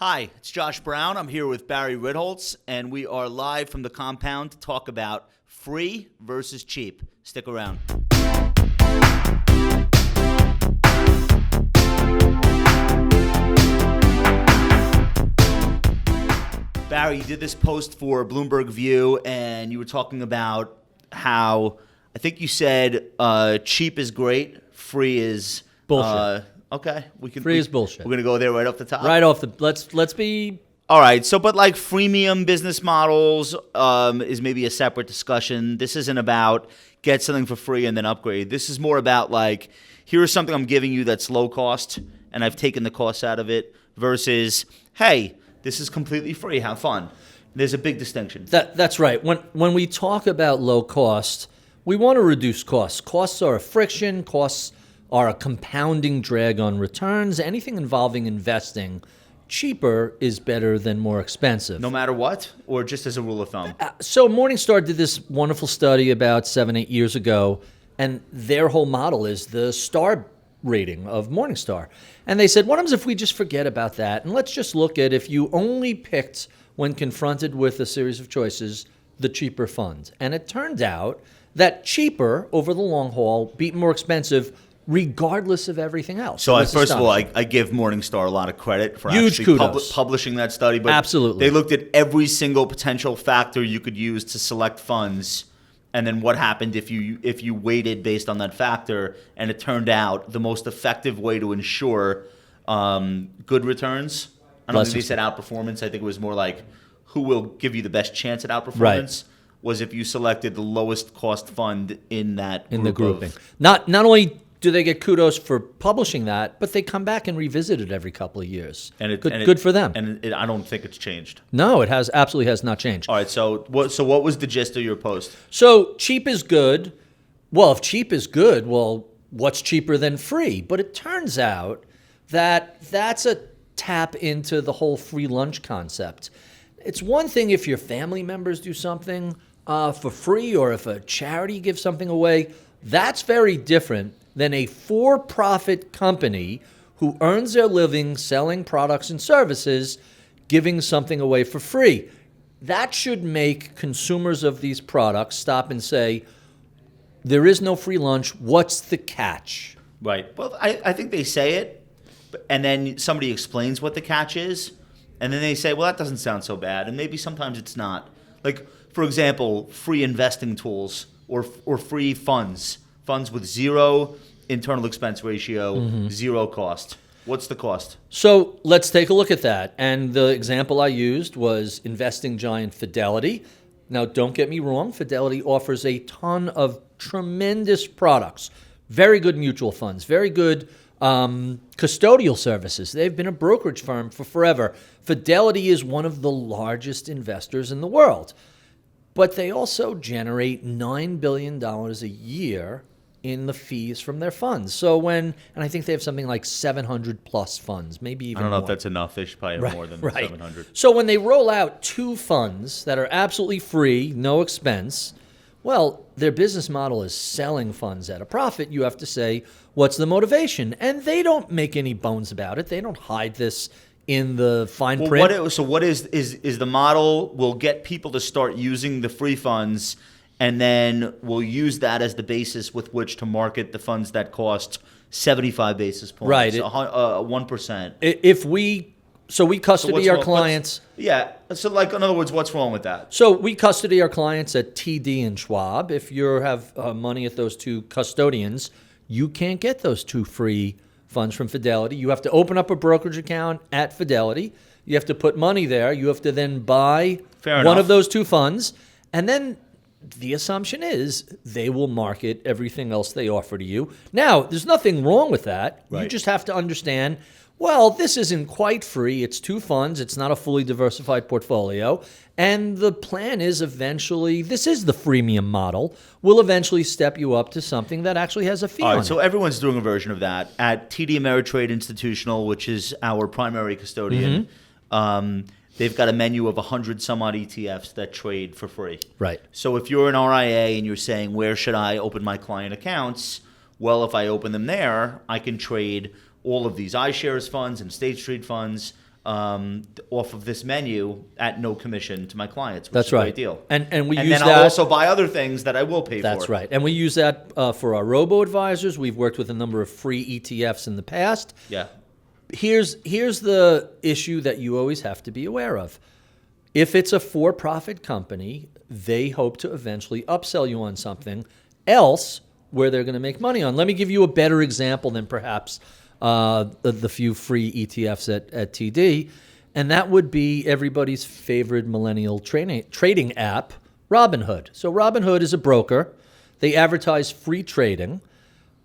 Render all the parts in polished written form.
Hi, it's Josh Brown. I'm here with Barry Ritholtz, and we are live from the compound to talk about free versus cheap. Stick around. Barry, you did this post for Bloomberg View, and you were talking about how, I think you said cheap is great, free is... bullshit. Okay, Free is bullshit. We're gonna go there right off the top. Right off the let's be. All right. So, but like freemium business models is maybe a separate discussion. This isn't about get something for free and then upgrade. This is more about like, here's something I'm giving you that's low cost and I've taken the cost out of it versus, hey, this is completely free. Have fun. There's a big distinction. That's right. When we talk about low cost, we want to reduce costs. Costs are a friction. Costs are a compounding drag on returns. Anything involving investing, cheaper is better than more expensive. No matter what, or just as a rule of thumb? So Morningstar did this wonderful study about 7-8 years ago, and their whole model is the star rating of Morningstar. And they said, what happens if we just forget about that, and let's just look at if you only picked, when confronted with a series of choices, the cheaper fund. And it turned out that cheaper, over the long haul, beat more expensive, regardless of everything else. So first of all, I give Morningstar a lot of credit for huge actually publishing that study. But absolutely, they looked at every single potential factor you could use to select funds, and then what happened if you weighted based on that factor. And it turned out the most effective way to ensure good returns. I don't think they said outperformance. I think it was more like who will give you the best chance at outperformance. Right. Was if you selected the lowest cost fund in that in the grouping. Not only do they get kudos for publishing that, but they come back and revisit it every couple of years. And good for them. And I don't think it's changed. No, it absolutely has not changed. All right, so what was the gist of your post? So cheap is good. Well, if cheap is good, well, what's cheaper than free? But it turns out that that's a tap into the whole free lunch concept. It's one thing if your family members do something for free, or if a charity gives something away. That's very different than a for-profit company who earns their living selling products and services, giving something away for free. That should make consumers of these products stop and say, there is no free lunch. What's the catch? Right. Well, I think they say it, and then somebody explains what the catch is, and then they say, well, that doesn't sound so bad, and maybe sometimes it's not. Like, for example, free investing tools or free funds with zero internal expense ratio, zero cost. What's the cost? So let's take a look at that. And the example I used was investing giant Fidelity. Now, don't get me wrong. Fidelity offers a ton of tremendous products, very good mutual funds, very good custodial services. They've been a brokerage firm for forever. Fidelity is one of the largest investors in the world. But they also generate $9 billion a year in the fees from their funds. So and I think they have something like 700 plus funds, maybe even more. I don't know if that's enough. They should probably have more than 700. So when they roll out two funds that are absolutely free, no expense, well, their business model is selling funds at a profit. You have to say, what's the motivation? And they don't make any bones about it. They don't hide this in the fine print. So what is the model will get people to start using the free funds, and then we'll use that as the basis with which to market the funds that cost 75 basis points, right? 1%. If we custody our clients. So like, in other words, what's wrong with that? So we custody our clients at TD and Schwab. If you have money at those two custodians, you can't get those two free funds from Fidelity. You have to open up a brokerage account at Fidelity. You have to put money there. You have to then buy one of those two funds, and then the assumption is they will market everything else they offer to you. Now, there's nothing wrong with that. Right. You just have to understand, well, this isn't quite free. It's two funds. It's not a fully diversified portfolio. And the plan is eventually, this is the freemium model, will eventually step you up to something that actually has a fee on it. So everyone's doing a version of that. At TD Ameritrade Institutional, which is our primary custodian, they've got a menu of 100 some odd ETFs that trade for free. Right. So if you're an RIA and you're saying, where should I open my client accounts? Well, if I open them there, I can trade all of these iShares funds and State Street funds off of this menu at no commission to my clients, which That's is a right. great deal. And we and use then that. I'll also buy other things that I will pay for. That's right. And we use that for our robo-advisors. We've worked with a number of free ETFs in the past. Yeah. Here's the issue that you always have to be aware of. If it's a for-profit company, they hope to eventually upsell you on something else where they're going to make money on. Let me give you a better example than perhaps the few free ETFs at TD, and that would be everybody's favorite millennial trading app, Robinhood. So Robinhood is a broker. They advertise free trading,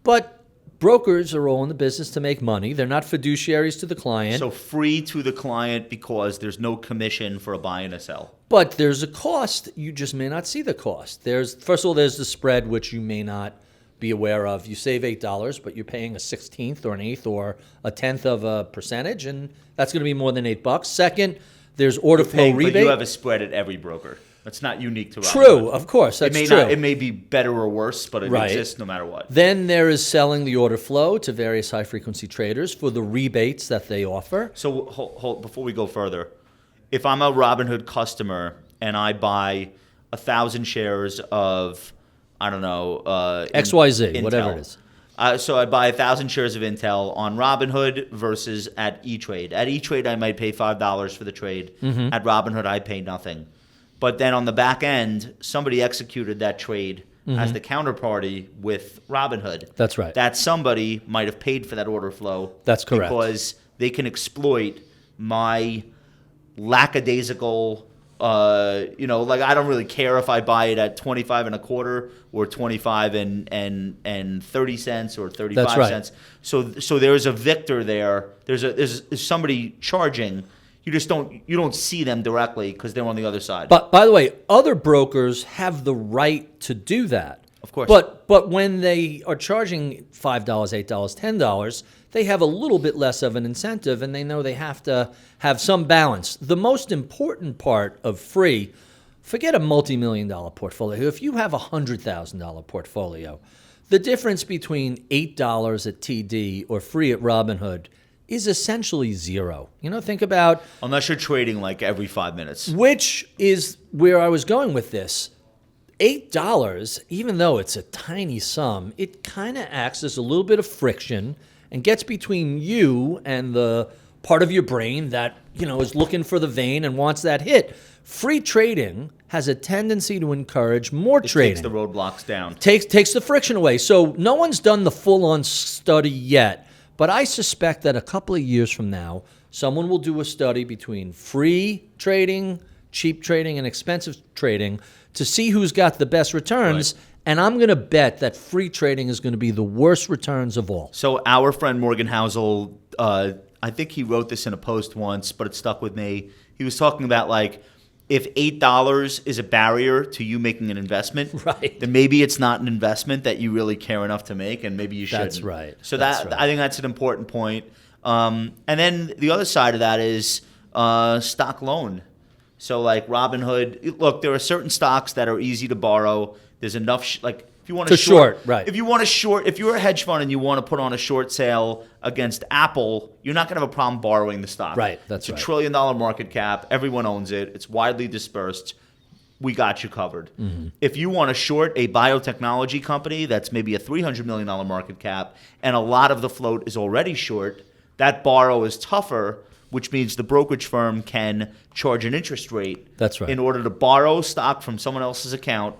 but brokers are all in the business to make money. They're not fiduciaries to the client. So free to the client because there's no commission for a buy and a sell. But there's a cost. You just may not see the cost. First of all, there's the spread, which you may not be aware of. You save $8, but you're paying a 16th or an eighth or a 10th of a percentage, and that's going to be more than $8. Second, there's order flow rebate. But you have a spread at every broker. That's not unique to Robinhood. True, of course, that's true. It may be better or worse, but it exists no matter what. Then there is selling the order flow to various high-frequency traders for the rebates that they offer. So hold, before we go further, if I'm a Robinhood customer and I buy 1,000 shares of, I don't know, XYZ, Intel, whatever it is. So I buy 1,000 shares of Intel on Robinhood versus at E-Trade. At E-Trade, I might pay $5 for the trade. Mm-hmm. At Robinhood, I pay nothing. But then on the back end, somebody executed that trade as the counterparty with Robinhood. That's right. That somebody might have paid for that order flow. That's correct. Because they can exploit my lackadaisical, like I don't really care if I buy it at 25 and a quarter or 25 and 30 cents or 35 That's right. cents. So there's a victor there. There's somebody charging. You don't see them directly because they're on the other side. But by the way, other brokers have the right to do that. Of course. But when they are charging $5, $8, $10, they have a little bit less of an incentive, and they know they have to have some balance. The most important part of free, forget a multi-million-dollar portfolio. If you have a $100,000 portfolio, the difference between $8 at TD or free at Robinhood is essentially zero. Think about... Unless you're trading like every 5 minutes. Which is where I was going with this. $8, even though it's a tiny sum, it kind of acts as a little bit of friction and gets between you and the part of your brain that, is looking for the vein and wants that hit. Free trading has a tendency to encourage more trading. Takes the roadblocks down. Takes the friction away. So no one's done the full-on study yet. But I suspect that a couple of years from now, someone will do a study between free trading, cheap trading, and expensive trading to see who's got the best returns. Right. And I'm going to bet that free trading is going to be the worst returns of all. So our friend Morgan Housel, I think he wrote this in a post once, but it stuck with me. He was talking about if $8 is a barrier to you making an investment, right, then maybe it's not an investment that you really care enough to make, and maybe you shouldn't. That's right. So I think that's an important point. And then the other side of that is stock loan. So like Robinhood, look, there are certain stocks that are easy to borrow. There's enough if you want to short, right? If you want to short, if you're a hedge fund and you want to put on a short sale against Apple, you're not going to have a problem borrowing the stock. Right, that's right. It's $1 trillion market cap. Everyone owns it. It's widely dispersed. We got you covered. Mm-hmm. If you want to short a biotechnology company that's maybe a $300 million market cap and a lot of the float is already short, that borrow is tougher, which means the brokerage firm can charge an interest rate. That's right. In order to borrow stock from someone else's account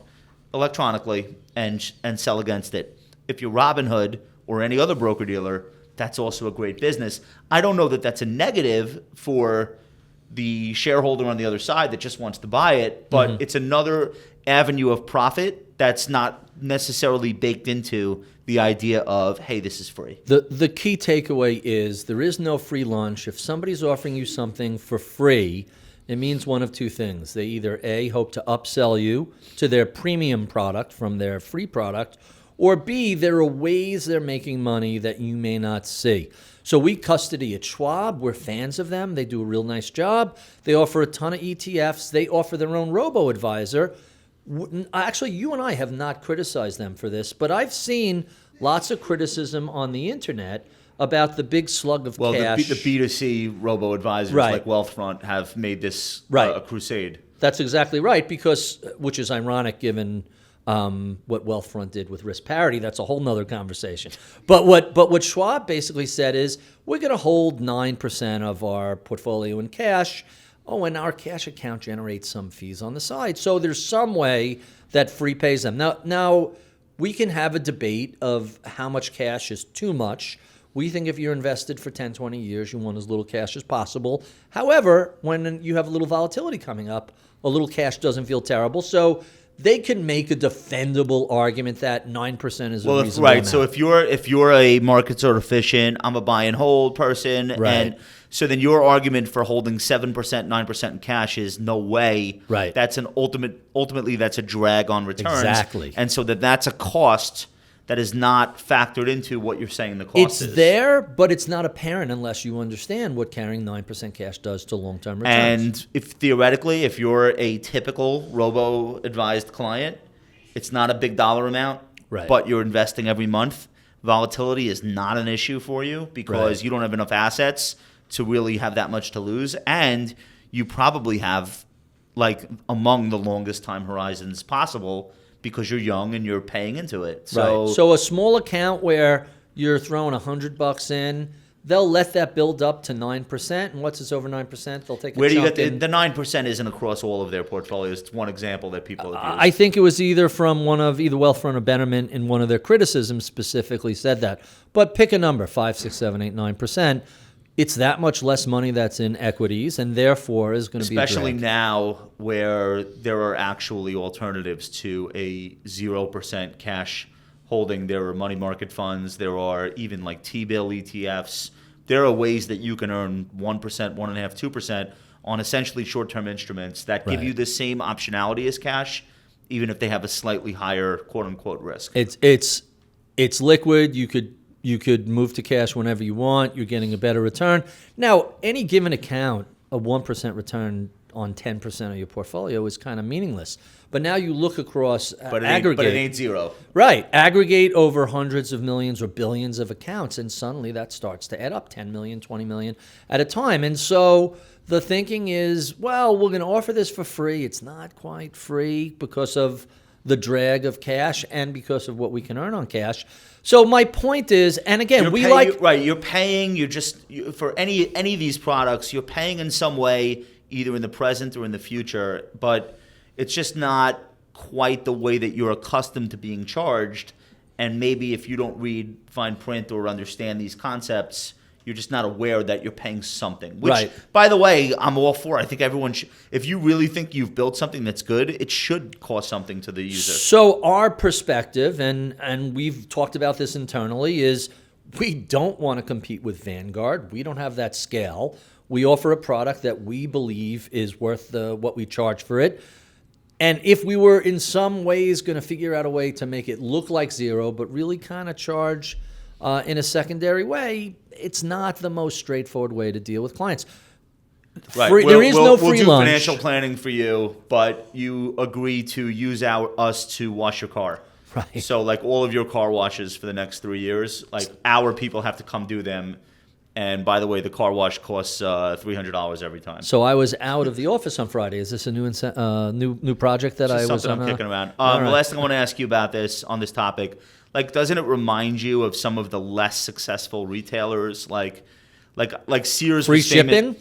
electronically and sell against it. If you're Robinhood or any other broker-dealer, that's also a great business. I don't know that that's a negative for the shareholder on the other side that just wants to buy it, but it's another avenue of profit that's not necessarily baked into the idea of, hey, this is free. The key takeaway is there is no free lunch. If somebody's offering you something for free, it means one of two things. They either A, hope to upsell you to their premium product from their free product, or B, there are ways they're making money that you may not see. So we custody at Schwab. We're fans of them. They do a real nice job. They offer a ton of ETFs. They offer their own robo-advisor. Actually, you and I have not criticized them for this, but I've seen lots of criticism on the internet about the big slug of Well, cash. the B2C robo-advisors Right. like Wealthfront have made this Right. a crusade. That's exactly right, which is ironic given what Wealthfront did with risk parity. That's a whole nother conversation. But what Schwab basically said is, we're going to hold 9% of our portfolio in cash. Oh, and our cash account generates some fees on the side. So there's some way that free pays them. Now we can have a debate of how much cash is too much. We think if you're invested for 10, 20 years, you want as little cash as possible. However, when you have a little volatility coming up, a little cash doesn't feel terrible. So they can make a defendable argument that 9% is a reasonable amount. So if you're a market sort of efficient, I'm a buy and hold person, Right. and so then your argument for holding 7%, 9% in cash is no way. Right. That's ultimately that's a drag on returns. Exactly. And so that's a cost that is not factored into what you're saying the cost is. It's there, but it's not apparent unless you understand what carrying 9% cash does to long-term returns. And if theoretically, if you're a typical robo-advised client, it's not a big dollar amount, Right. but you're investing every month. Volatility is not an issue for you because Right. you don't have enough assets to really have that much to lose, and you probably have like among the longest time horizons possible because you're young and you're paying into it. So, right. So a small account where you're throwing $100 in, they'll let that build up to 9%. And once it's over 9%, they'll take a where do you chunk get in. the 9% isn't across all of their portfolios. It's one example that people have used. I think it was either from one of either Wealthfront or Betterment in one of their criticisms specifically said that. But pick a number, 5, 6, 7, 8, 9%. It's that much less money that's in equities, and therefore is going to be a Especially drag. now where there are actually alternatives to a 0% cash holding. There are money market funds. There are even like T-bill ETFs. There are ways that you can earn 1%, 1.5%, 2% on essentially short-term instruments that give Right. you the same optionality as cash, even if they have a slightly higher quote-unquote risk. It's liquid. You could move to cash whenever you want. You're getting a better return. Now, any given account, a 1% return on 10% of your portfolio is kind of meaningless. But now you look across aggregate. But it ain't zero. Right. Aggregate over hundreds of millions or billions of accounts, and suddenly that starts to add up 10 million, 20 million at a time. And so the thinking is, well, we're going to offer this for free. It's not quite free because of the drag of cash and because of what we can earn on cash. So my point is, and again, You're paying. For any of these products, you're paying in some way, either in the present or in the future. But it's just not quite the way that you're accustomed to being charged. And maybe if you don't read fine print or understand these concepts, you're just not aware that you're paying something. Which, Right. by the way, I'm all for. I think everyone should. If you really think you've built something that's good, it should cost something to the user. So our perspective, and we've talked about this internally, is we don't want to compete with Vanguard. We don't have that scale. We offer a product that we believe is worth what we charge for it. And if we were in some ways going to figure out a way to make it look like zero, but really kind of charge in a secondary way, it's not the most straightforward way to deal with clients. Right. There is no free we'll do lunch. financial planning for you, but you agree to use us to wash your car. Right. So like all of your car washes for the next 3 years, like our people have to come do them. And by the way, the car wash costs $300 every time. So I was out of the office on Friday. Is this a new project that This I is was something on? I'm kicking around. All The right. last thing I want to ask you about on this topic, like, doesn't it remind you of some of the less successful retailers, like Sears? Free was famous- shipping?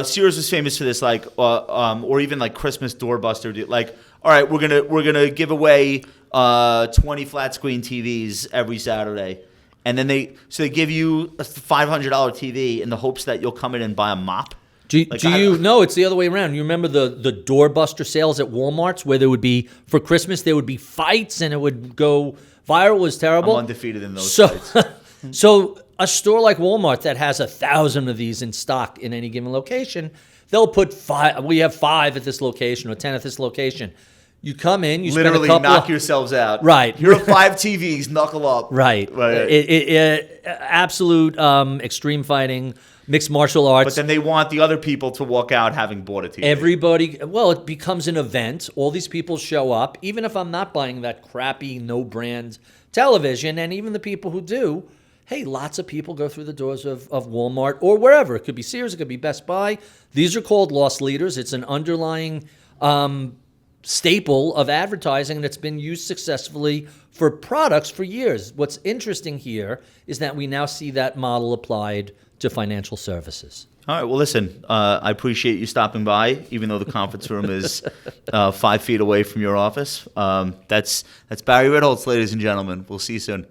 Sears was famous for this, or even like Christmas doorbuster. Like, all right, we're gonna give away 20 flat screen TVs every Saturday, and then they give you a $500 TV in the hopes that you'll come in and buy a mop. No, it's the other way around. You remember the doorbuster sales at Walmart's where there would be, for Christmas, there would be fights and it would go viral. It was terrible. I'm undefeated in those fights. So a store like Walmart that has 1,000 of these in stock in any given location, they'll put 5. We have 5 at this location or 10 at this location. You come in, you Literally spend a couple knock yourselves out. Right. Here are 5 TVs, knuckle up. Right. Absolute extreme fighting, mixed martial arts. But then they want the other people to walk out having bought a TV. It becomes an event. All these people show up, even if I'm not buying that crappy, no brand television, and even the people who do hey, lots of people go through the doors of Walmart or wherever. It could be Sears, it could be Best Buy. These are called loss leaders. It's an underlying staple of advertising, and it's been used successfully for products for years. What's interesting here is that we now see that model applied to financial services. All right. Well, listen, I appreciate you stopping by, even though the conference room is 5 feet away from your office. That's Barry Ritholtz, ladies and gentlemen. We'll see you soon.